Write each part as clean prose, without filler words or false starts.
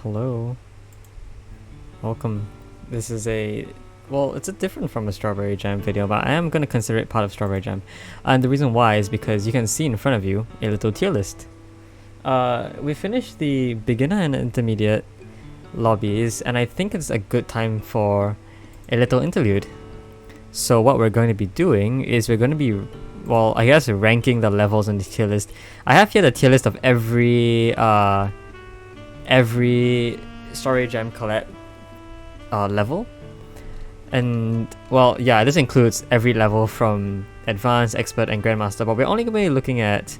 Hello. Welcome. This is it's a different from a Strawberry Jam video, but I am going to consider it part of Strawberry Jam. And the reason why is because you can see in front of you a little tier list. We finished the beginner and intermediate lobbies, and I think it's a good time for a little interlude. So what we're going to be doing is we're going to be, I guess ranking the levels on the tier list. I have here the tier list of every Strawberry Jam collab level. And this includes every level from Advanced, Expert, and Grandmaster, but we're only going to be looking at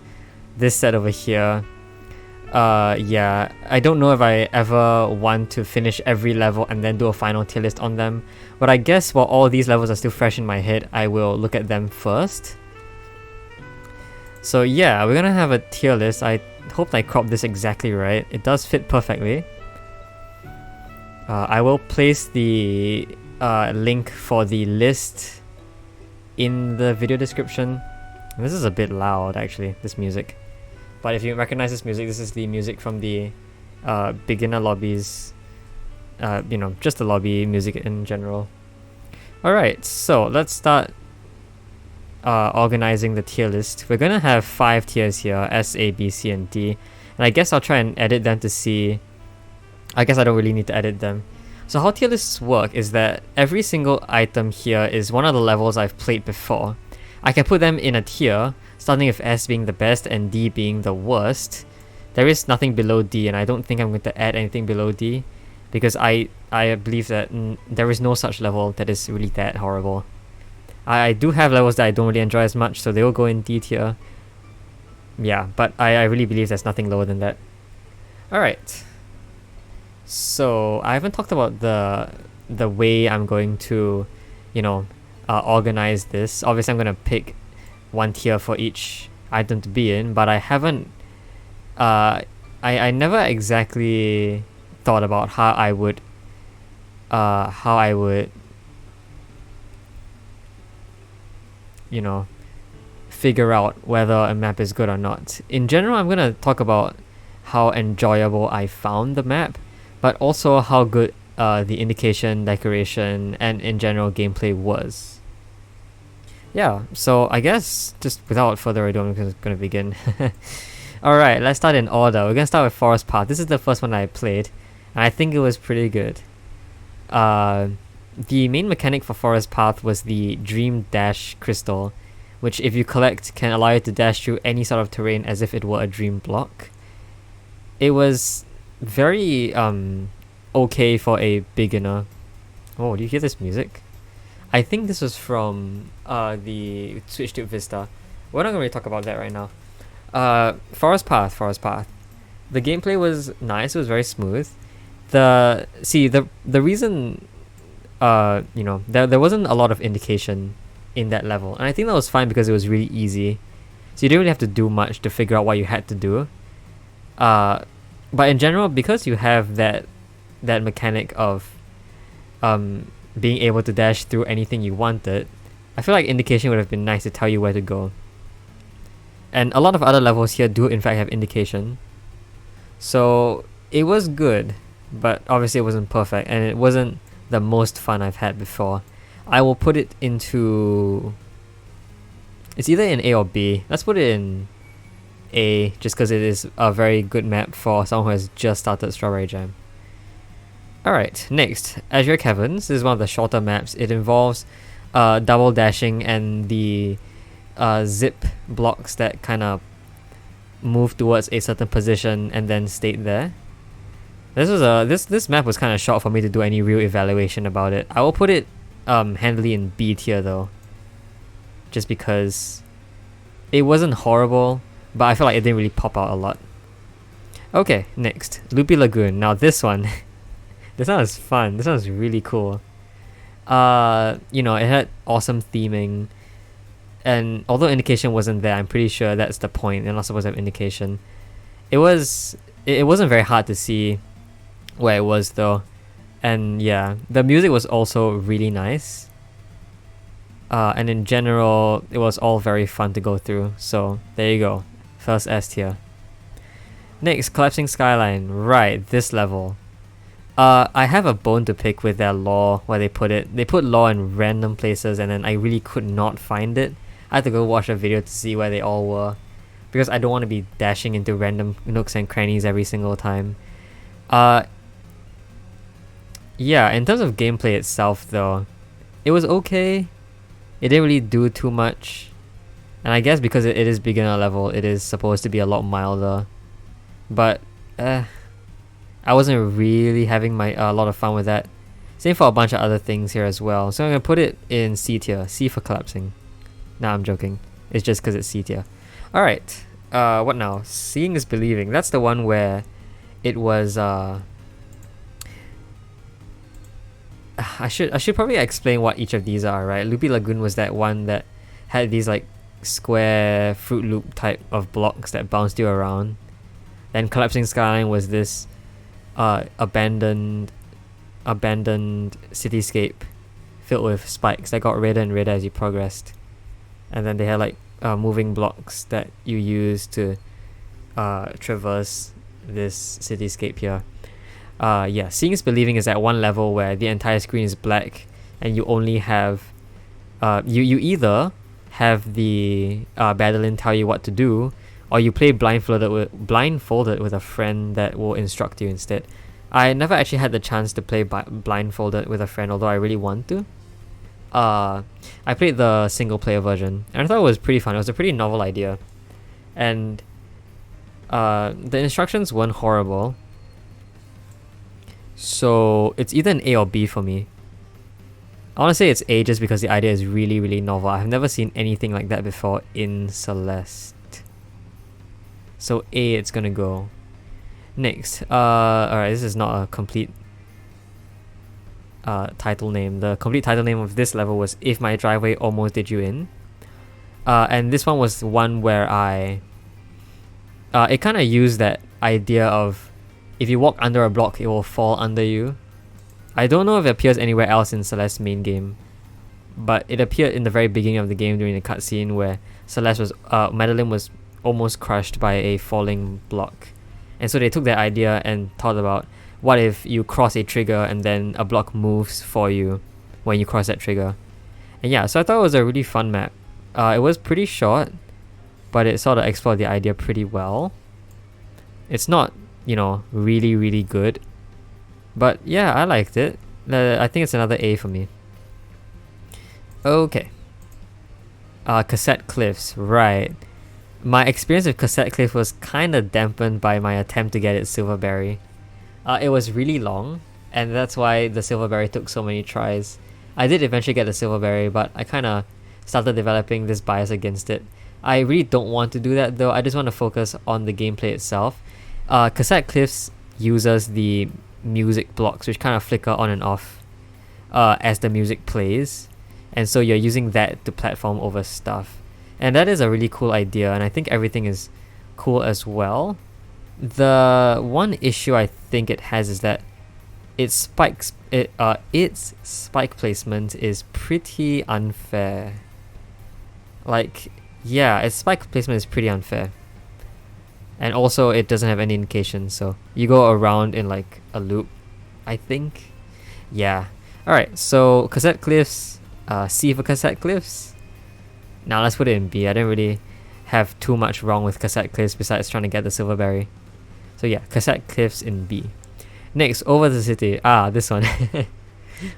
this set over here. I don't know if I ever want to finish every level and then do a final tier list on them, but I guess while all these levels are still fresh in my head, I will look at them first. So yeah, we're gonna have a tier list. I hope I cropped this exactly right. It does fit perfectly. I will place the link for the list in the video description. This is a bit loud actually, this music. But if you recognize this music, this is the music from the beginner lobbies. Just the lobby music in general. Alright, so let's start organizing the tier list. We're gonna have 5 tiers here: S, A, B, C, and D. And I guess I'll try and edit them to see. I guess I don't really need to edit them. So how tier lists work is that every single item here is one of the levels I've played before. I can put them in a tier, starting with S being the best and D being the worst. There is nothing below D, and I don't think I'm going to add anything below D, because I believe that there is no such level that is really that horrible. I do have levels that I don't really enjoy as much, so they will go in D tier. Yeah, but I really believe there's nothing lower than that. Alright. So I haven't talked about the way I'm going to, organize this. Obviously I'm going to pick one tier for each item to be in, but I haven't I never exactly thought about how I would figure out whether a map is good or not. In general, I'm going to talk about how enjoyable I found the map, but also how good the indication, decoration, and in general gameplay was. Yeah, so I guess just without further ado, I'm going to begin. Alright, let's start in order. We're going to start with Forest Path. This is the first one I played, and I think it was pretty good. The main mechanic for Forest Path was the Dream Dash Crystal, which if you collect can allow you to dash through any sort of terrain as if it were a dream block. It was very okay for a beginner. Oh, do you hear this music? I think this was from the Switch to Vista. We're not going to really talk about that right now. Forest Path. The gameplay was nice. It was very smooth. The reason there wasn't a lot of indication in that level, and I think that was fine because it was really easy. So you didn't really have to do much to figure out what you had to do. But in general, because you have that mechanic of being able to dash through anything you wanted, I feel like indication would have been nice to tell you where to go. And a lot of other levels here do in fact have indication. So it was good, but obviously it wasn't perfect, and it wasn't the most fun I've had before. I will put it into... It's either in A or B. Let's put it in A, just because it is a very good map for someone who has just started Strawberry Jam. Alright, next, Azure Caverns. This is one of the shorter maps. It involves double dashing and the zip blocks that kind of move towards a certain position and then stay there. This map was kind of short for me to do any real evaluation about it. I will put it handily in B tier though, just because it wasn't horrible, but I feel like it didn't really pop out a lot. Okay, next, Loopy Lagoon. Now this one this one was fun. This one was really cool. It had awesome theming, and although indication wasn't there, I'm pretty sure that's the point. They're not supposed to have indication. It wasn't very hard to see where it was though, and yeah, the music was also really nice. And in general, it was all very fun to go through. So there you go, first S tier. Next, Collapsing Skyline. Right, this level. I have a bone to pick with their lore where they put it. They put lore in random places, and then I really could not find it. I had to go watch a video to see where they all were, because I don't want to be dashing into random nooks and crannies every single time. Uh, yeah, in terms of gameplay itself though, it was okay. It didn't really do too much. And I guess because it is beginner level, it is supposed to be a lot milder. But, I wasn't really having a lot of fun with that. Same for a bunch of other things here as well. So I'm going to put it in C tier. C for collapsing. Nah, I'm joking. It's just because it's C tier. Alright, what now? Seeing is believing. That's the one where it was, I should probably explain what each of these are, right? Loopy Lagoon was that one that had these like square Fruit Loop type of blocks that bounced you around. Then Collapsing Skyline was this abandoned cityscape filled with spikes that got redder and redder as you progressed. And then they had like moving blocks that you use to traverse this cityscape here. Yeah, Seeing is Believing is at one level where the entire screen is black and you only have you either have the Battalion tell you what to do, or you play blindfolded with a friend that will instruct you instead. I never actually had the chance to play blindfolded with a friend, although I really want to. I played the single player version and I thought it was pretty fun. It was a pretty novel idea, and the instructions weren't horrible. So it's either an A or B for me. I want to say it's A just because the idea is really, really novel. I've never seen anything like that before in Celeste. So A, it's gonna go. Next, alright, this is not a complete title name. The complete title name of this level was If My Driveway Almost Did You In. And this one was one where it kind of used that idea of if you walk under a block, it will fall under you. I don't know if it appears anywhere else in Celeste's main game, but it appeared in the very beginning of the game during the cutscene where Madeline was almost crushed by a falling block. And so they took that idea and thought about, what if you cross a trigger and then a block moves for you when you cross that trigger. And yeah, so I thought it was a really fun map. It was pretty short, but it sort of explored the idea pretty well. It's not, really, really good, but yeah, I liked it. I think it's another A for me. Okay. Cassette Cliffs, right. My experience with Cassette Cliff was kind of dampened by my attempt to get it Silverberry. It was really long, and that's why the Silverberry took so many tries. I did eventually get the Silverberry, but I kind of started developing this bias against it. I really don't want to do that though. I just want to focus on the gameplay itself. Cassette Cliffs uses the music blocks, which kind of flicker on and off as the music plays, and so you're using that to platform over stuff. And that is a really cool idea, and I think everything is cool as well. The one issue I think it has is that its spike placement is pretty unfair. Like, yeah, its spike placement is pretty unfair. And also it doesn't have any indication, so you go around in like a loop, I think. Yeah. Alright, so Cassette Cliffs, C for Cassette Cliffs. Now let's put it in B. I didn't really have too much wrong with Cassette Cliffs besides trying to get the Silverberry. So yeah, Cassette Cliffs in B. Next, Over the City. This one.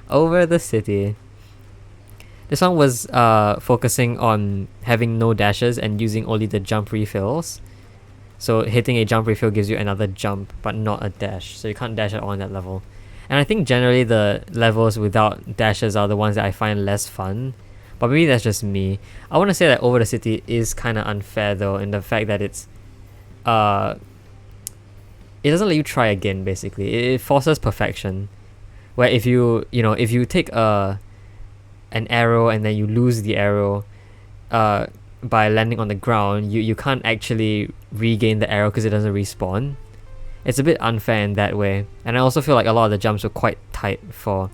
Over the City. This one was focusing on having no dashes and using only the jump refills. So hitting a jump refill gives you another jump, but not a dash. So you can't dash at all on that level. And I think generally the levels without dashes are the ones that I find less fun. But maybe that's just me. I want to say that Over the City is kind of unfair though, in the fact that it doesn't let you try again. Basically, it forces perfection. Where if you take an arrow and then you lose the arrow, by landing on the ground, you can't actually regain the arrow because it doesn't respawn. It's a bit unfair in that way, and I also feel like a lot of the jumps were quite tight for,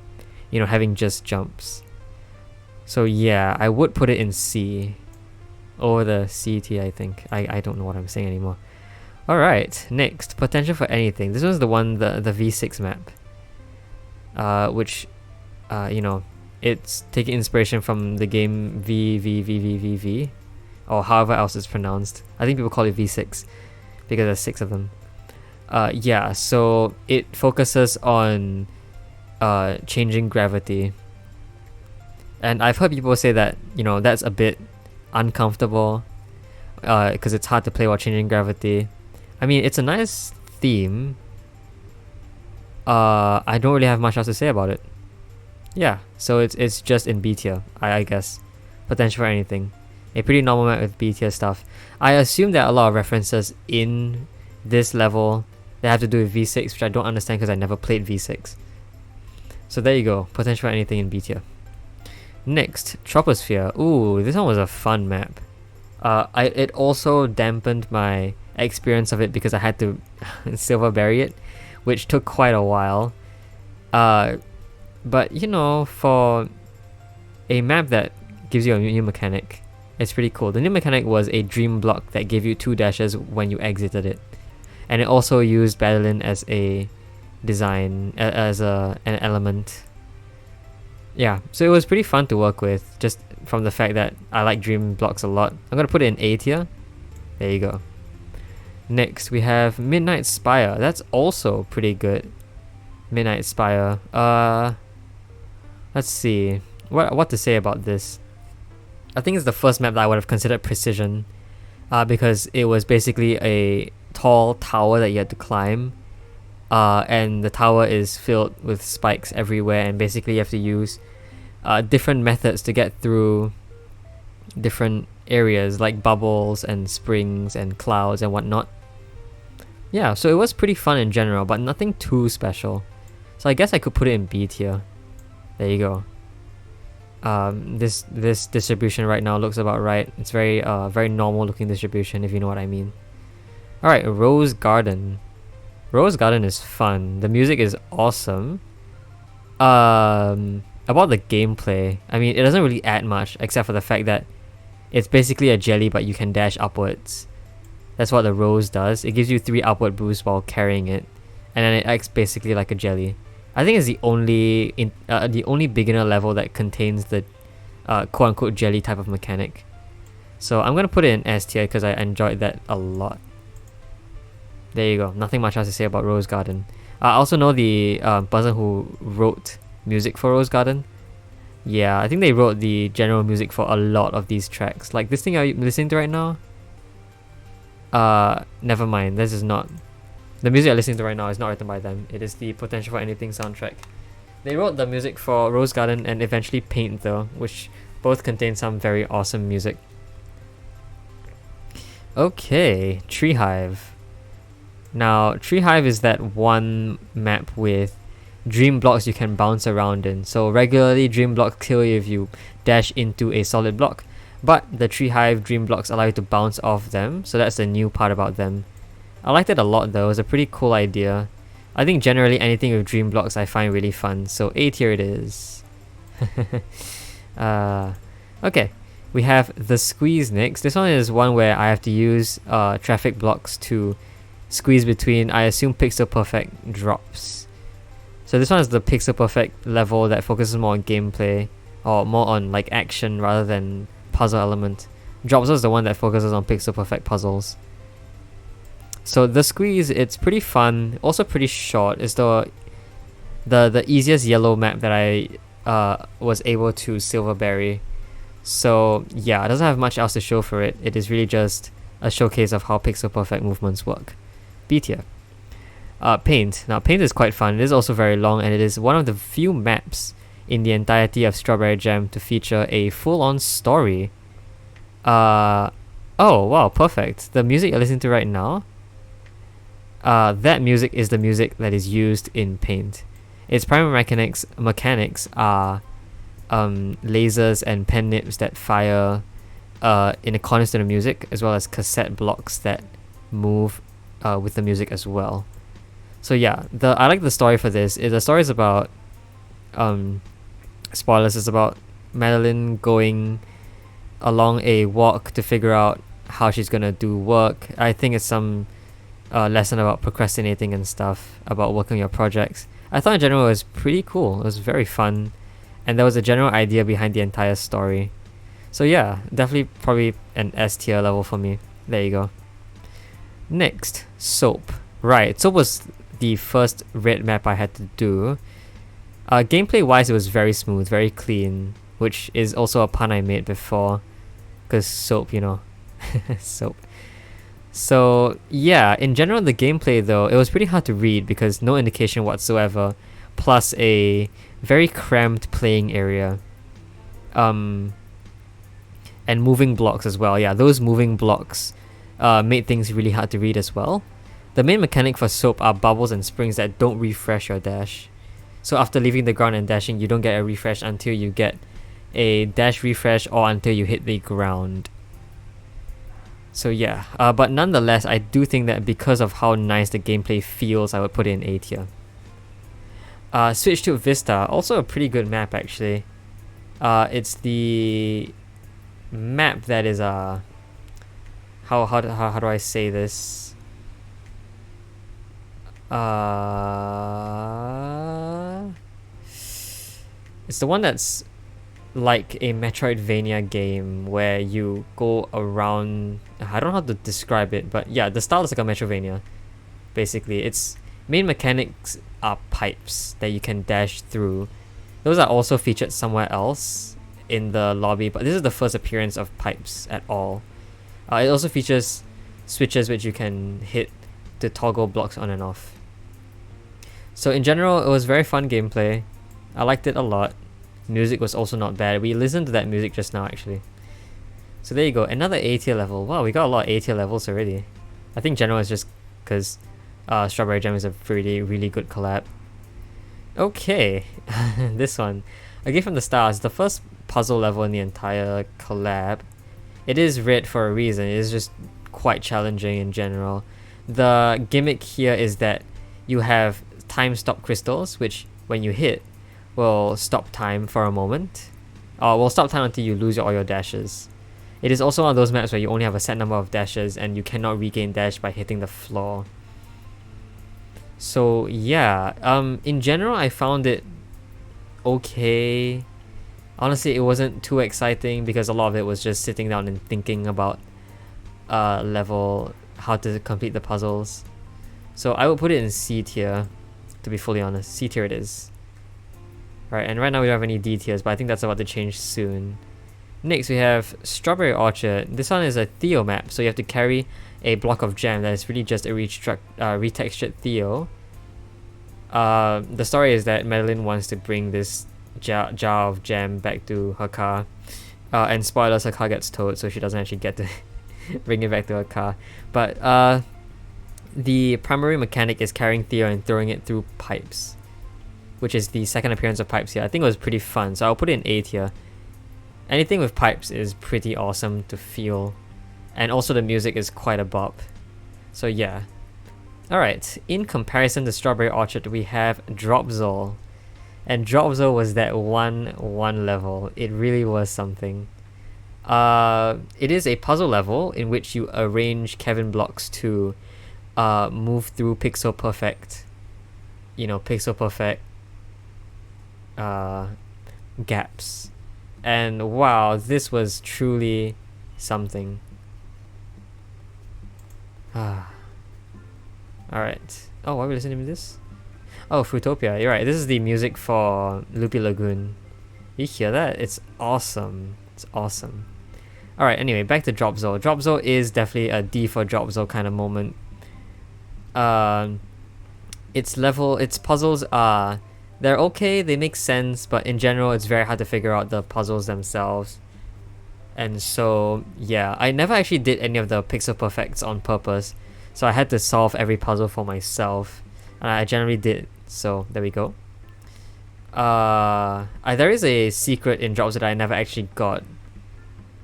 having just jumps. So yeah, I would put it in C, or the CT. I think I don't know what I'm saying anymore. All right, next, Potential for Anything. This was the one, the V6 map. which you know, it's taking inspiration from the game V, or however else it's pronounced. I think people call it V6 because there's 6 of them. Yeah, so it focuses on changing gravity. And I've heard people say that, you know, that's a bit uncomfortable because it's hard to play while changing gravity. I mean, it's a nice theme. I don't really have much else to say about it. Yeah, so it's just in B tier, I guess. Potential for anything. A pretty normal map with B tier stuff. I assume there are a lot of references in this level that have to do with V6, which I don't understand because I never played V6. So there you go, potential for anything in B tier. Next, Troposphere. Ooh, this one was a fun map. It also dampened my experience of it because I had to silver berry it, which took quite a while. But you know, for a map that gives you a new mechanic, it's pretty cool. The new mechanic was a dream block that gave you 2 dashes when you exited it, and it also used Cateline as a design, as an element. Yeah, so it was pretty fun to work with, just from the fact that I like dream blocks a lot. I'm gonna put it in A tier. There you go. Next, we have Midnight Spire. That's also pretty good. Midnight Spire. Let's see. What to say about this? I think it's the first map that I would have considered precision, because it was basically a tall tower that you had to climb, and the tower is filled with spikes everywhere, and basically you have to use different methods to get through different areas like bubbles and springs and clouds and whatnot. Yeah, so it was pretty fun in general, but nothing too special. So I guess I could put it in B tier. There you go. This distribution right now looks about right. It's very very normal looking distribution, if you know what I mean. Alright, Rose Garden. Rose Garden is fun. The music is awesome. About the gameplay, I mean, it doesn't really add much except for the fact that it's basically a jelly, but you can dash upwards. That's what the rose does. It gives you 3 upward boosts while carrying it, and then it acts basically like a jelly. I think it's the only beginner level that contains the quote-unquote jelly type of mechanic. So I'm gonna put it in S tier because I enjoyed that a lot. There you go. Nothing much else to say about Rose Garden. I also know the person who wrote music for Rose Garden. Yeah, I think they wrote the general music for a lot of these tracks. Like this thing I'm listening to right now. Never mind. This is not... The music I'm listening to right now is not written by them. It is the Potential for Anything soundtrack. They wrote the music for Rose Garden and eventually Paint though, which both contain some very awesome music. Okay, Tree Hive. Now, Tree Hive is that one map with dream blocks you can bounce around in. So regularly dream blocks kill you if you dash into a solid block, but the Tree Hive dream blocks allow you to bounce off them, so that's the new part about them. I liked it a lot though. It was a pretty cool idea. I think generally anything with dream blocks I find really fun, so A tier it is. Okay, we have the Squeeze next. This one is one where I have to use traffic blocks to squeeze between, I assume, pixel perfect drops. So this one is the pixel perfect level that focuses more on gameplay, or more on like action rather than puzzle element. Drops is the one that focuses on pixel perfect puzzles. So the Squeeze, it's pretty fun, also pretty short. It's the easiest yellow map that I was able to silver berry. So yeah, it doesn't have much else to show for it. It is really just a showcase of how pixel perfect movements work. B tier. Paint. Now Paint is quite fun. It is also very long, and it is one of the few maps in the entirety of Strawberry Jam to feature a full-on story. Oh wow, perfect. The music you're listening to right now, that music is the music that is used in Paint. Its primary mechanics are lasers and pen nibs that fire in accordance to the music, as well as cassette blocks that move with the music as well. So yeah, I like the story for this. The story is about spoilers. It's about Madeline going along a walk to figure out how she's gonna do work. I think it's some lesson about procrastinating and stuff, about working on your projects. I thought in general it was pretty cool. It was very fun, and there was a general idea behind the entire story. So yeah, definitely probably an S tier level for me. There you go. Next, Soap. Right, Soap was the first red map I had to do. Gameplay wise, it was very smooth, very clean, which is also a pun I made before, because soap, you know, soap. So yeah, in general, the gameplay though, it was pretty hard to read because no indication whatsoever, plus a very cramped playing area. And moving blocks as well. Yeah, those moving blocks made things really hard to read as well. The main mechanic for Soap are bubbles and springs that don't refresh your dash. So after leaving the ground and dashing, you don't get a refresh until you get a dash refresh or until you hit the ground. So yeah, but nonetheless, I do think that because of how nice the gameplay feels, I would put it in A tier. Switch to Vista, also a pretty good map actually. It's the map that is how do I say this? It's the one that's like a Metroidvania game where you go around. I don't know how to describe it, but yeah, the style is like a Metroidvania. Basically, its main mechanics are pipes that you can dash through. Those are also featured somewhere else in the lobby, but this is the first appearance of pipes at all. It also features switches which you can hit to toggle blocks on and off. So in general, it was very fun gameplay. I liked it a lot. Music was also not bad. We listened to that music just now actually. So there you go, another A tier level. Wow, we got a lot of A tier levels already. I think general is just because Strawberry Jam is a really good collab. Okay, this one. A Gift from the Stars, the first puzzle level in the entire collab. It is red for a reason. It is just quite challenging in general. The gimmick here is that you have time stop crystals, which when you hit will stop time for a moment. Will stop time until you lose all your dashes. It is also one of those maps where you only have a set number of dashes and you cannot regain dash by hitting the floor. So yeah, in general I found it okay. Honestly, it wasn't too exciting because a lot of it was just sitting down and thinking about level, how to complete the puzzles. So I would put it in C tier, to be fully honest. C tier it is. Right, and right now we don't have any D tiers, but I think that's about to change soon. Next we have Strawberry Orchard. This one is a Theo map, so you have to carry a block of jam that is really just a retextured Theo. The story is that Madeline wants to bring this jar of jam back to her car. And spoilers, her car gets towed, so she doesn't actually get to bring it back to her car. But the primary mechanic is carrying Theo and throwing it through pipes, which is the second appearance of pipes here. I think it was pretty fun, so I'll put it in A tier. Anything with pipes is pretty awesome to feel, and also the music is quite a bop. So yeah. Alright, in comparison to Strawberry Orchard, we have Dropzol. And Dropzol was that one level. It really was something. It is a puzzle level in which you arrange Kevin blocks to move through pixel perfect, pixel perfect gaps. And wow, this was truly something. Alright. Oh, why are we listening to this? Oh, Fruitopia. You're right. This is the music for Loopy Lagoon. You hear that? It's awesome. It's awesome. Alright, anyway, back to Dropzol. Dropzol is definitely a D for Dropzol kind of moment. Its puzzles are... They're okay, they make sense, but in general, it's very hard to figure out the puzzles themselves. And so, yeah, I never actually did any of the pixel perfects on purpose, so I had to solve every puzzle for myself, and I generally did, so there we go. There is a secret in Drops that I never actually got.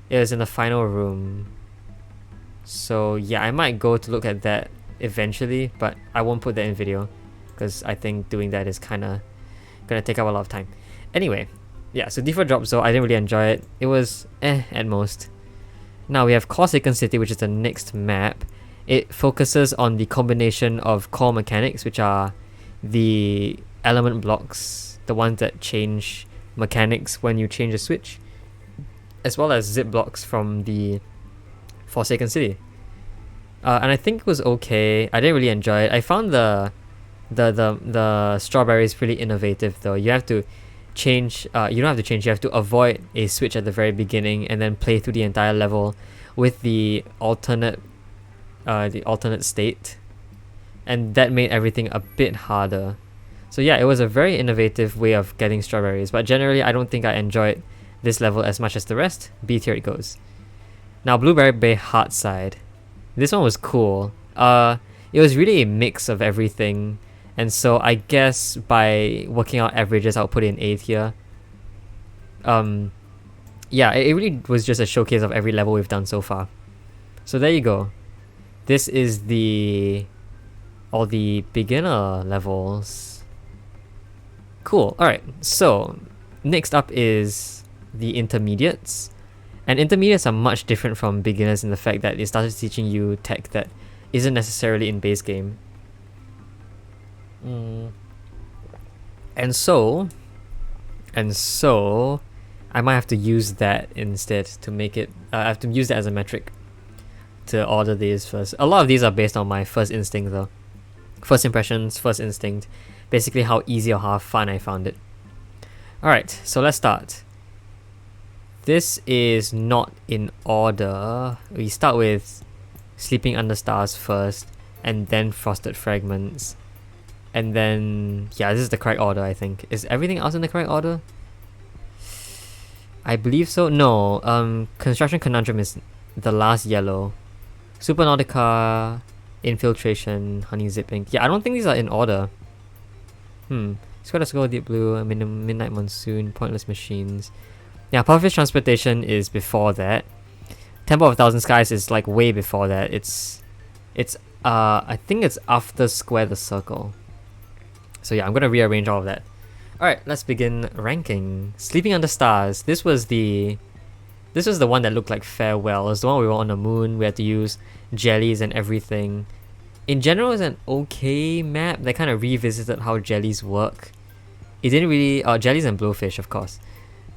It was in the final room. So yeah, I might go to look at that eventually, but I won't put that in video, because I think doing that is kinda gonna take up a lot of time. Anyway, yeah, so D for Dropzol, I didn't really enjoy it. It was at most. Now we have Corsican City, which is the next map. It focuses on the combination of core mechanics, which are the element blocks, the ones that change mechanics when you change a switch, as well as zip blocks from the Forsaken City. And I think it was okay. I didn't really enjoy it. I found the strawberries pretty innovative though. You have to change. You don't have to change. You have to avoid a switch at the very beginning and then play through the entire level with the alternate state, and that made everything a bit harder. So yeah, it was a very innovative way of getting strawberries. But generally, I don't think I enjoyed this level as much as the rest. B tier it goes. Now, Blueberry Bay Heartside. This one was cool. It was really a mix of everything, and so I guess by working out averages, I'll put it in A tier. Yeah, it really was just a showcase of every level we've done so far. So there you go. This is all the beginner levels. Cool. Alright, so next up is the intermediates. And intermediates are much different from beginners in the fact that it started teaching you tech that isn't necessarily in base game. And so I might have to use that instead to make it. I have to use that as a metric to order these first. A lot of these are based on my first instinct though. First impressions, first instinct. Basically how easy or how fun I found it. Alright, so let's start. This is not in order. We start with Sleeping Under Stars first, and then Frosted Fragments. And then, yeah, this is the correct order, I think. Is everything else in the correct order? I believe so. No, Construction Conundrum is the last yellow. Supernautica, Infiltration, Honey Zipping. Yeah, I don't think these are in order. Square Go, Deep Blue, Midnight Monsoon, Pointless Machines. Yeah, Pufferfish Transportation is before that. Temple of a Thousand Skies is like way before that. It's I think it's after Square the Circle. So yeah, I'm gonna rearrange all of that. Alright, let's begin ranking. Sleeping Under Stars. This was the one that looked like Farewell. It was the one we were on the moon. We had to use jellies and everything. In general, it's an okay map. They kind of revisited how jellies work. It didn't really... jellies and blowfish, of course.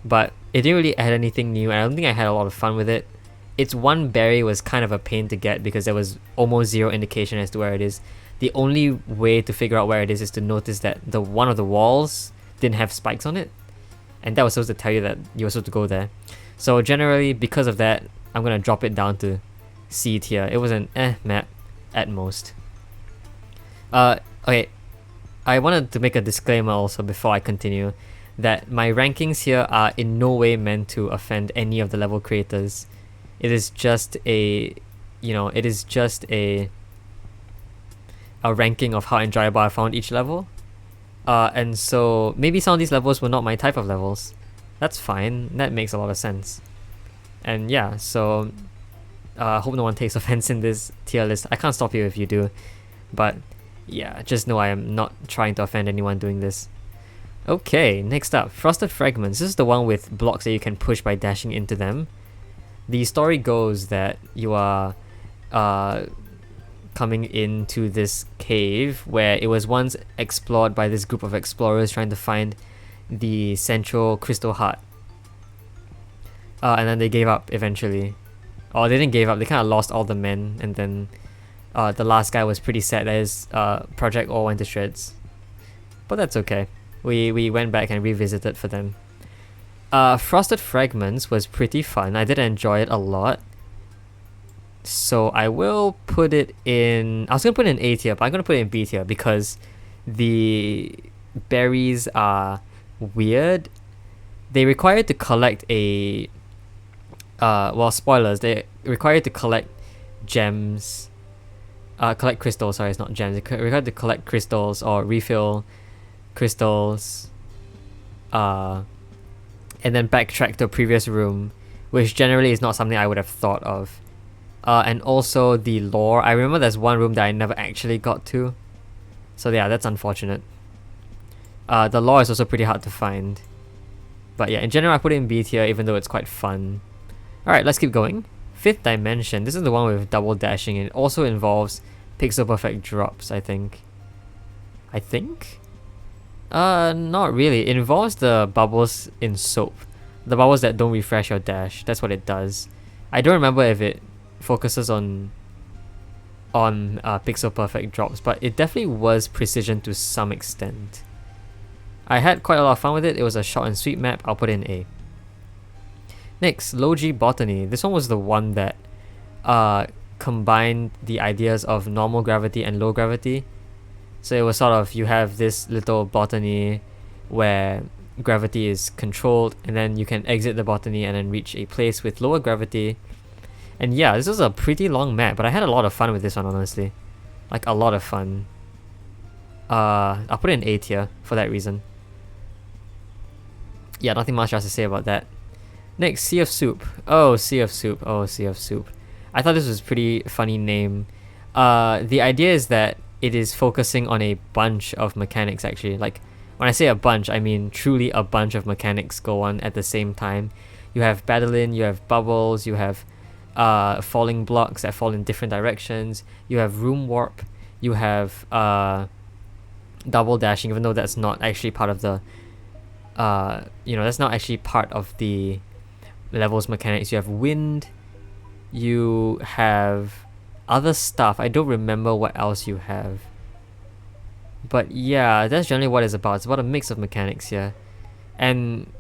But it didn't really add anything new. I don't think I had a lot of fun with it. Its one berry was kind of a pain to get because there was almost zero indication as to where it is. The only way to figure out where it is to notice that one of the walls didn't have spikes on it. And that was supposed to tell you that you were supposed to go there. So generally, because of that, I'm going to drop it down to C tier. It was an map at most. Okay, I wanted to make a disclaimer also before I continue that my rankings here are in no way meant to offend any of the level creators. It is just a ranking of how enjoyable I found each level. And so maybe some of these levels were not my type of levels. That's fine. That makes a lot of sense. And yeah, so hope no one takes offense in this tier list. I can't stop you if you do. But yeah, just know I am not trying to offend anyone doing this. Okay, next up, Frosted Fragments. This is the one with blocks that you can push by dashing into them. The story goes that you are coming into this cave where it was once explored by this group of explorers trying to find the central crystal heart. And then they gave up eventually. Or they didn't give up, they kind of lost all the men, and then the last guy was pretty sad that his project all went to shreds. But that's okay. We went back and revisited for them. Frosted Fragments was pretty fun. I did enjoy it a lot. So I will put it in... I was going to put it in A tier, but I'm going to put it in B tier because the berries are weird. They require you to collect a... well, spoilers. They require you to collect gems. Collect crystals, sorry, it's not gems. They require you to collect crystals or refill crystals. And then backtrack to a previous room, which generally is not something I would have thought of. And also the lore. I remember there's one room that I never actually got to. So yeah, that's unfortunate. The lore is also pretty hard to find. But yeah, in general I put it in B tier even though it's quite fun. Alright, let's keep going. Fifth Dimension. This is the one with double dashing. It also involves pixel perfect drops, I think. Not really. It involves the bubbles in soap. The bubbles that don't refresh your dash. That's what it does. I don't remember if it focuses on pixel perfect drops, but it definitely was precision to some extent. I had quite a lot of fun with it. It was a short and sweet map. I'll put it in A. Next, Low-G Botany. This one was the one that combined the ideas of normal gravity and low gravity. So it was sort of, you have this little botany where gravity is controlled, and then you can exit the botany and then reach a place with lower gravity. And yeah, this was a pretty long map, but I had a lot of fun with this one, honestly. Like, a lot of fun. I'll put it in A tier for that reason. Yeah, nothing much else to say about that. Next, Sea of Soup. Oh, Sea of Soup. Oh, Sea of Soup. I thought this was a pretty funny name. The idea is that it is focusing on a bunch of mechanics, actually. Like, when I say a bunch, I mean truly a bunch of mechanics go on at the same time. You have battling, you have bubbles, you have falling blocks that fall in different directions, you have room warp, you have double dashing, even though that's not actually part of the that's not actually part of the levels mechanics. You have wind, you have other stuff. I don't remember what else you have, but yeah, that's generally what it's about. It's about a mix of mechanics here, and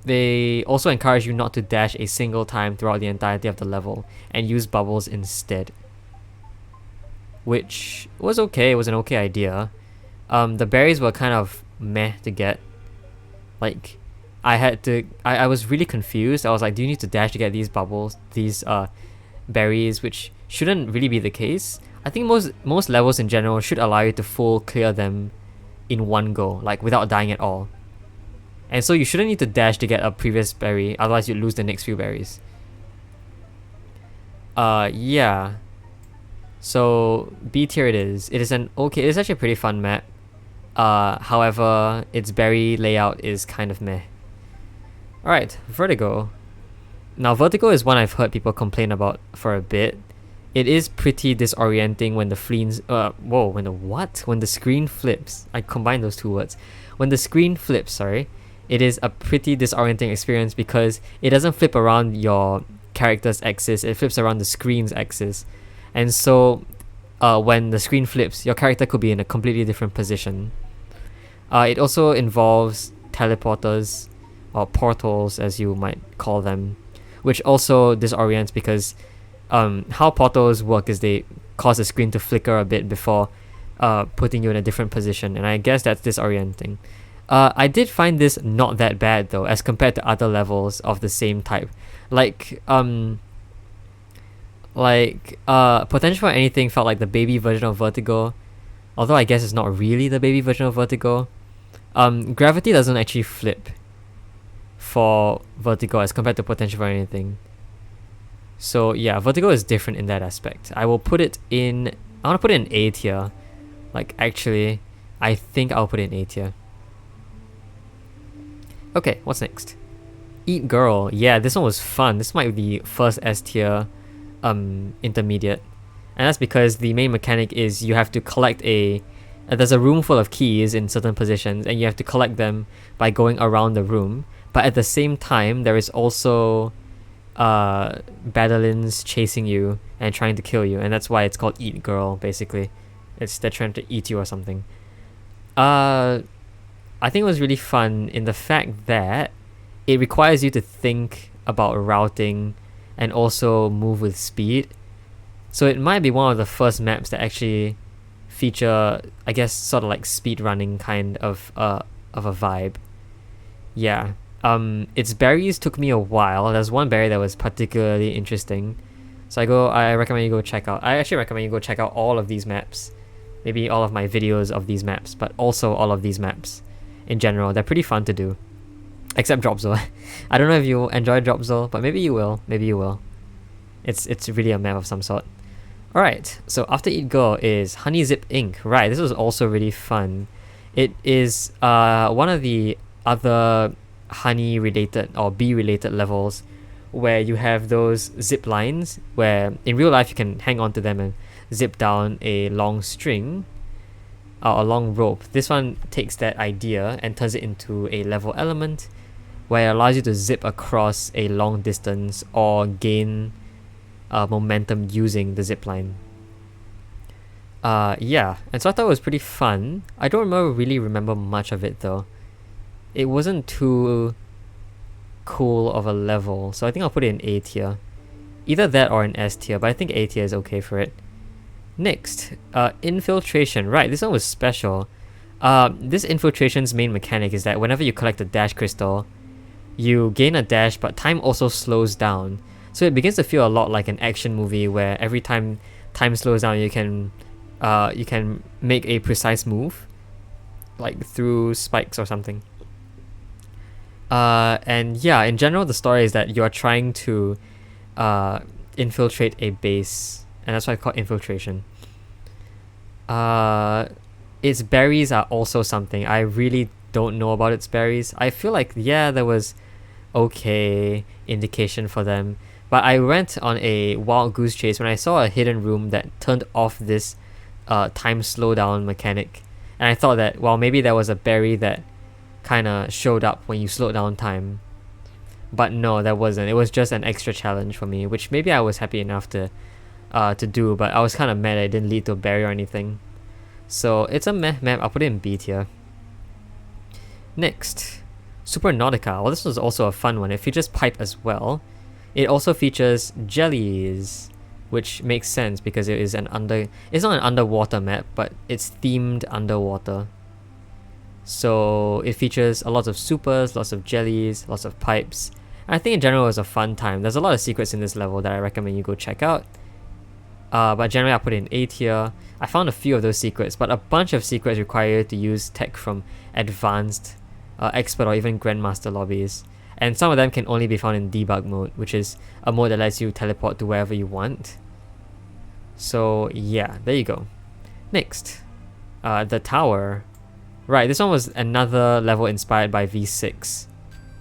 they also encourage you not to dash a single time throughout the entirety of the level and use bubbles instead, which was okay. It was an okay idea. The berries were kind of meh to get. Like, I was really confused. I was like, do you need to dash to get these bubbles, these berries, which shouldn't really be the case. I think most levels in general should allow you to full clear them in one go, like without dying at all. And so you shouldn't need to dash to get a previous berry, otherwise you'd lose the next few berries. Yeah. So B tier it is. It is actually a pretty fun map. However, its berry layout is kind of meh. Alright, Vertigo. Now, Vertigo is one I've heard people complain about for a bit. It is pretty disorienting when when the screen flips. I combined those two words. When the screen flips, sorry, it is a pretty disorienting experience because it doesn't flip around your character's axis, it flips around the screen's axis. And so, when the screen flips, your character could be in a completely different position. It also involves teleporters, or portals as you might call them, which also disorients because how portals work is they cause the screen to flicker a bit before putting you in a different position, and I guess that's disorienting. I did find this not that bad though, as compared to other levels of the same type. Potential for Anything felt like the baby version of Vertigo, although I guess it's not really the baby version of Vertigo. Gravity doesn't actually flip for Vertigo as compared to Potential for Anything. So yeah, Vertigo is different in that aspect. I want to put it in A tier. Actually, I think I'll put it in A tier. Okay, what's next? Eat Girl. Yeah, this one was fun. This might be the first S tier intermediate. And that's because the main mechanic is you have to collect there's a room full of keys in certain positions, and you have to collect them by going around the room. But at the same time, there is also Badalins chasing you and trying to kill you, and that's why it's called Eat Girl, basically. They're trying to eat you or something. I think it was really fun in the fact that it requires you to think about routing and also move with speed. So it might be one of the first maps that actually feature, I guess, sort of like speed running kind of a vibe. Yeah. Its berries took me a while. There's one berry that was particularly interesting. So I recommend you go check out. I actually recommend you go check out all of these maps. Maybe all of my videos of these maps, but also all of these maps in general. They're pretty fun to do. Except Drop Zone. I don't know if you enjoy Drop Zone, but maybe you will. Maybe you will. It's really a map of some sort. Alright, so after Eat Girl is Honey Zip Inc. Right, this was also really fun. It is one of the other honey related or bee related levels where you have those zip lines where in real life you can hang on to them and zip down a long string. a long rope. This one takes that idea and turns it into a level element where it allows you to zip across a long distance or gain momentum using the zip line. Yeah, and so I thought it was pretty fun. I don't really remember much of it though. It wasn't too cool of a level, so I think I'll put it in A tier. Either that or an S tier, but I think A tier is okay for it. Next, infiltration. Right, this one was special. This infiltration's main mechanic is that whenever you collect a dash crystal, you gain a dash, but time also slows down. So it begins to feel a lot like an action movie where every time time slows down, you can make a precise move, like through spikes or something. And yeah, in general, the story is that you are trying to infiltrate a base, and that's why it's called infiltration. Its berries are also something. I really don't know about its berries. I feel like, yeah, there was okay indication for them, but I went on a wild goose chase when I saw a hidden room that turned off this time slowdown mechanic, and I thought that, well, maybe there was a berry that kind of showed up when you slowed down time. But no, that wasn't. It was just an extra challenge for me, which maybe I was happy enough to do, but I was kind of mad it didn't lead to a berry or anything. So it's a meh map. I'll put it in B tier. Next, Supernautica. Well, this was also a fun one. It features pipe as well. It also features jellies, which makes sense because it's not an underwater map, but it's themed underwater. So it features a lot of supers, lots of jellies, lots of pipes. And I think in general it was a fun time. There's a lot of secrets in this level that I recommend you go check out. But generally I put it in A tier. I found a few of those secrets, but a bunch of secrets require you to use tech from advanced, expert or even grandmaster lobbies. And some of them can only be found in debug mode, which is a mode that lets you teleport to wherever you want. So yeah, there you go. Next, the tower. Right, this one was another level inspired by V6.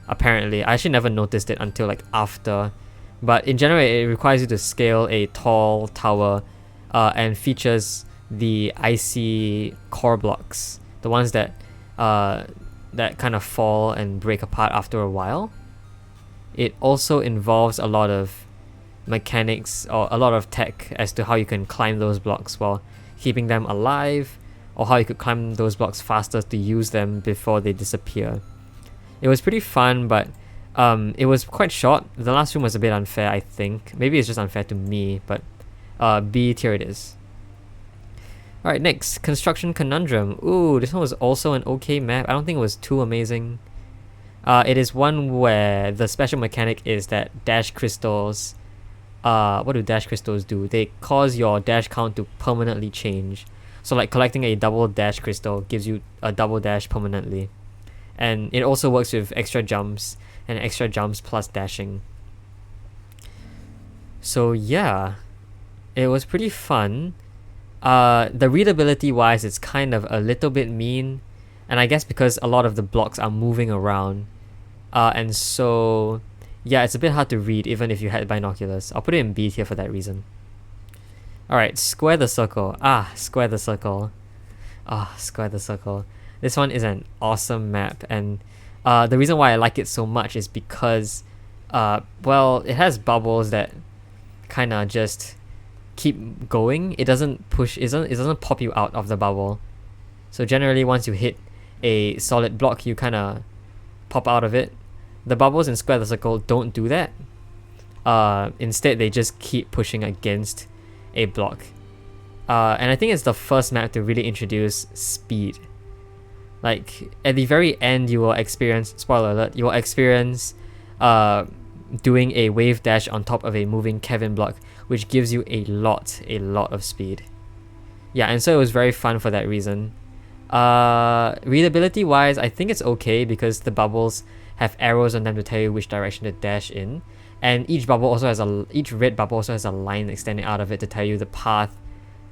Apparently, I actually never noticed it until like after. But in general, it requires you to scale a tall tower and features the icy core blocks, the ones that kind of fall and break apart after a while. It also involves a lot of mechanics or a lot of tech as to how you can climb those blocks while keeping them alive, or how you could climb those blocks faster to use them before they disappear. It was pretty fun, but it was quite short. The last room was a bit unfair, I think. Maybe it's just unfair to me, but B tier it is. Alright, next, Construction Conundrum. Ooh, this one was also an okay map. I don't think it was too amazing. It is one where the special mechanic is that dash crystals... what do dash crystals do? They cause your dash count to permanently change. So like collecting a double dash crystal gives you a double dash permanently. And it also works with extra jumps and extra jumps plus dashing. So yeah, it was pretty fun. The readability wise, it's kind of a little bit mean. And I guess because a lot of the blocks are moving around. And so yeah, it's a bit hard to read even if you had binoculars. I'll put it in B tier for that reason. Alright, Square the Circle. Square the Circle. Square the Circle. This one is an awesome map, and the reason why I like it so much is because, well, it has bubbles that kind of just keep going. It doesn't push, it doesn't pop you out of the bubble. So generally, once you hit a solid block, you kind of pop out of it. The bubbles in Square the Circle don't do that. Instead, they just keep pushing against a block. And I think it's the first map to really introduce speed. Like, at the very end, you will experience, spoiler alert, you will experience doing a wave dash on top of a moving Kevin block, which gives you a lot of speed. Yeah, and so it was very fun for that reason. Readability wise, I think it's okay because the bubbles have arrows on them to tell you which direction to dash in. And each red bubble also has a line extending out of it to tell you the path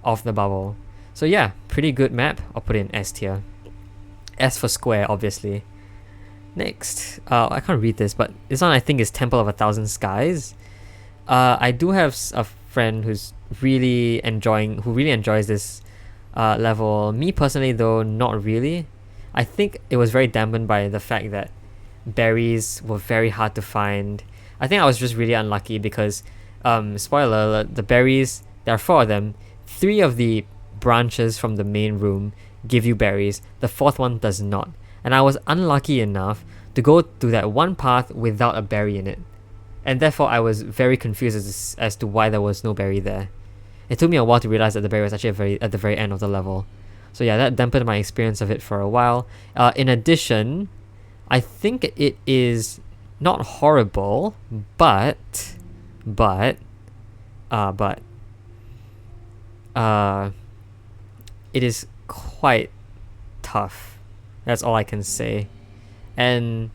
of the bubble. So yeah, pretty good map. I'll put it in S tier. S for square, obviously. Next, I can't read this, but this one I think is Temple of a Thousand Skies. I do have a friend who really enjoys this level. Me personally, though, not really. I think it was very dampened by the fact that berries were very hard to find. I think I was just really unlucky because, spoiler alert, the berries, there are four of them. Three of the branches from the main room give you berries, the fourth one does not. And I was unlucky enough to go to that one path without a berry in it. And therefore, I was very confused as to why there was no berry there. It took me a while to realize that the berry was actually at the very end of the level. So yeah, that dampened my experience of it for a while. In addition, I think it is not horrible, but it is quite tough. That's all I can say. And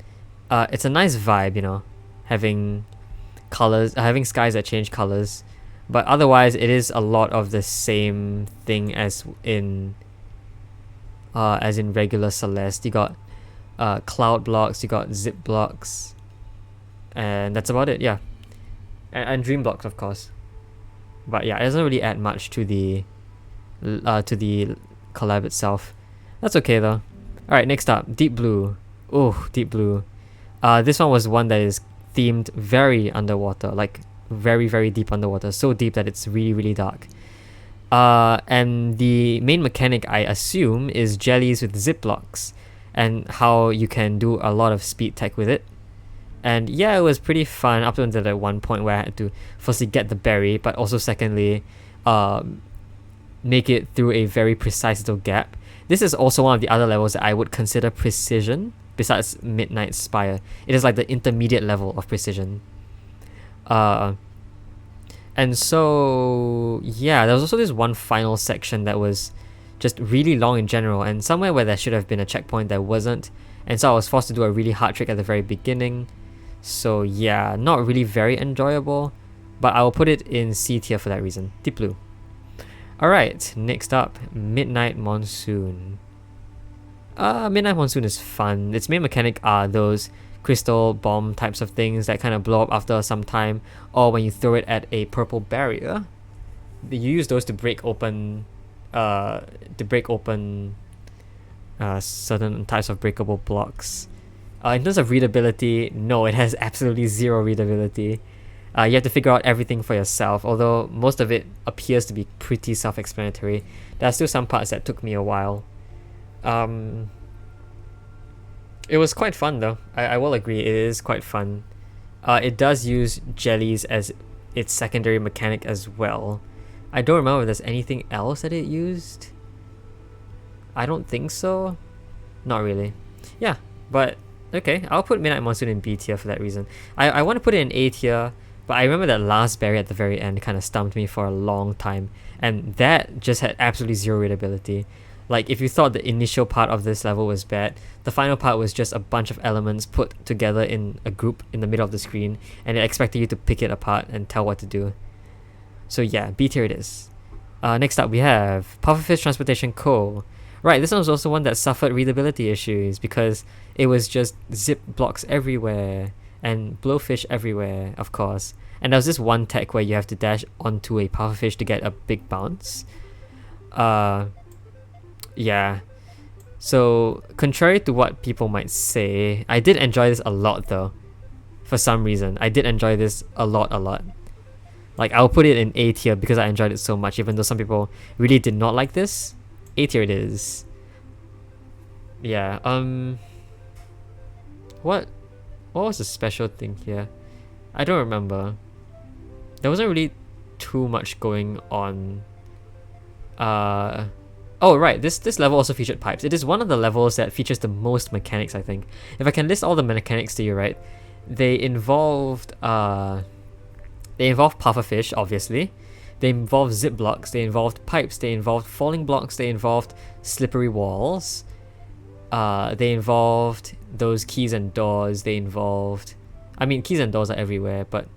it's a nice vibe, having colors, having skies that change colors. But otherwise, it is a lot of the same thing as in regular Celeste. You got cloud blocks, you got zip blocks, and that's about it. Yeah, and dream blocks, of course. But yeah, it doesn't really add much to the collab itself. That's okay though. All right, next up, Deep Blue. Oh, Deep Blue. This one was one that is themed very underwater, like very, very deep underwater, so deep that it's really, really dark. And the main mechanic, I assume, is jellies with zip blocks and how you can do a lot of speed tech with it. And yeah, it was pretty fun up until that one point where I had to firstly get the berry, but also secondly, make it through a very precise little gap. This is also one of the other levels that I would consider precision, besides Midnight Spire. It is like the intermediate level of precision. And so, yeah, there was also this one final section that was just really long in general, and somewhere where there should have been a checkpoint, there wasn't. And so I was forced to do a really hard trick at the very beginning. So yeah, not really very enjoyable, but I will put it in C tier for that reason. Deep Blue. Alright, next up, Midnight Monsoon. Midnight Monsoon is fun. Its main mechanic are those crystal bomb types of things that kind of blow up after some time, or when you throw it at a purple barrier. You use those to break open certain types of breakable blocks. In terms of readability, no, it has absolutely zero readability. You have to figure out everything for yourself, although most of it appears to be pretty self-explanatory. There are still some parts that took me a while. It was quite fun though. I will agree, it is quite fun. It does use jellies as its secondary mechanic as well. I don't remember if there's anything else that it used. I don't think so. Not really. Yeah, but okay, I'll put Midnight Monsoon in B tier for that reason. I want to put it in A tier, but I remember that last berry at the very end kind of stumped me for a long time, and that just had absolutely zero readability. Like, if you thought the initial part of this level was bad, the final part was just a bunch of elements put together in a group in the middle of the screen, and it expected you to pick it apart and tell what to do. So yeah, B tier it is. Next up we have Pufferfish Transportation Co. Right, this one was also one that suffered readability issues because it was just zip blocks everywhere and blowfish everywhere, of course. And there was this one tech where you have to dash onto a pufferfish to get a big bounce. Yeah. So, contrary to what people might say, I did enjoy this a lot though. For some reason. I did enjoy this a lot. Like, I'll put it in A tier because I enjoyed it so much, even though some people really did not like this. A tier it is. Yeah, what was the special thing here? I don't remember. There wasn't really too much going on. Oh right, this level also featured pipes. It is one of the levels that features the most mechanics, I think. If I can list all the mechanics to you, right? They involved pufferfish, obviously. They involved zip blocks, they involved pipes, they involved falling blocks, they involved slippery walls. They involved those keys and doors, keys and doors are everywhere, but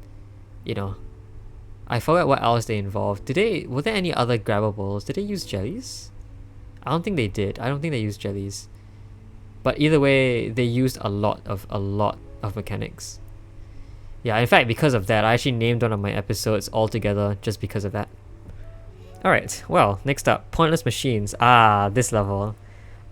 I forgot what else they involved. Were there any other grabbables? Did they use jellies? I don't think they did. I don't think they used jellies. But either way, they used a lot of mechanics. Yeah, in fact, because of that, I actually named one of my episodes altogether just because of that. Alright, well, next up, pointless machines. This level.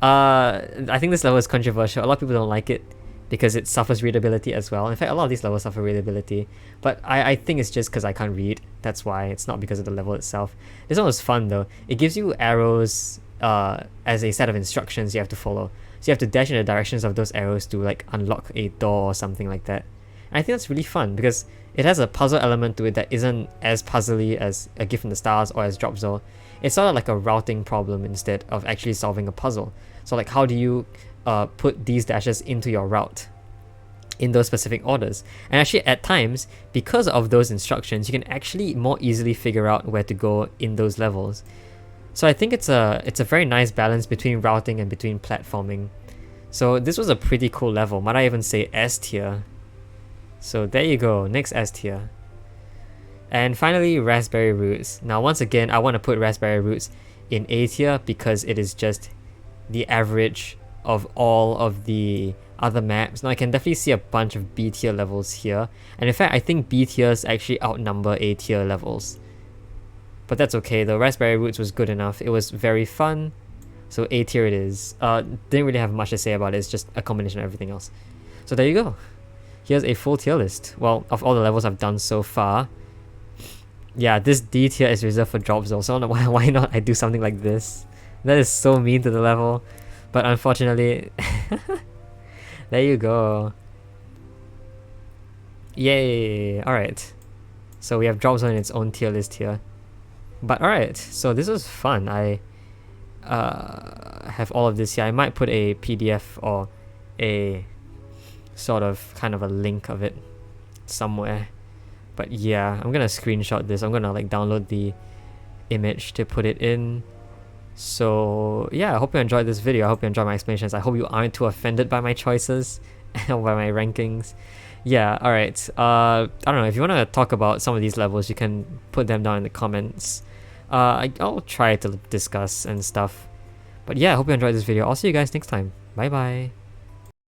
I think this level is controversial. A lot of people don't like it because it suffers readability as well. In fact, a lot of these levels suffer readability, but I think it's just because I can't read. That's why. It's not because of the level itself. This one was fun though. It gives you arrows as a set of instructions you have to follow. So you have to dash in the directions of those arrows to like unlock a door or something like that. And I think that's really fun because it has a puzzle element to it that isn't as puzzly as A Gift from the Stars or as Drop Zone. It's sort of like a routing problem instead of actually solving a puzzle. So like how do you put these dashes into your route in those specific orders? And actually at times, because of those instructions, you can actually more easily figure out where to go in those levels. So I think it's a very nice balance between routing and between platforming. So this was a pretty cool level. Might I even say S tier? So there you go, next S tier. And finally, Raspberry Roots. Now once again, I want to put Raspberry Roots in A tier because it is just the average of all of the other maps. Now I can definitely see a bunch of B tier levels here. And in fact, I think B tiers actually outnumber A tier levels. But that's okay though, Raspberry Roots was good enough. It was very fun. So A tier it is. Didn't really have much to say about it, it's just a combination of everything else. So there you go. Here's a full tier list. Well, of all the levels I've done so far. Yeah, this D tier is reserved for Drop Zone, so I don't know why not I do something like this. That is so mean to the level. But unfortunately, there you go. Yay! Alright. So we have Drop Zone in its own tier list here. But alright, so this was fun. I have all of this here. I might put a PDF or a sort of kind of a link of it somewhere. But yeah, I'm gonna screenshot this. I'm gonna like download the image to put it in. So yeah, I hope you enjoyed this video. I hope you enjoyed my explanations. I hope you aren't too offended by my choices or by my rankings. Yeah, alright. I don't know, if you want to talk about some of these levels, you can put them down in the comments. I'll try to discuss and stuff. But yeah, I hope you enjoyed this video. I'll see you guys next time. Bye bye.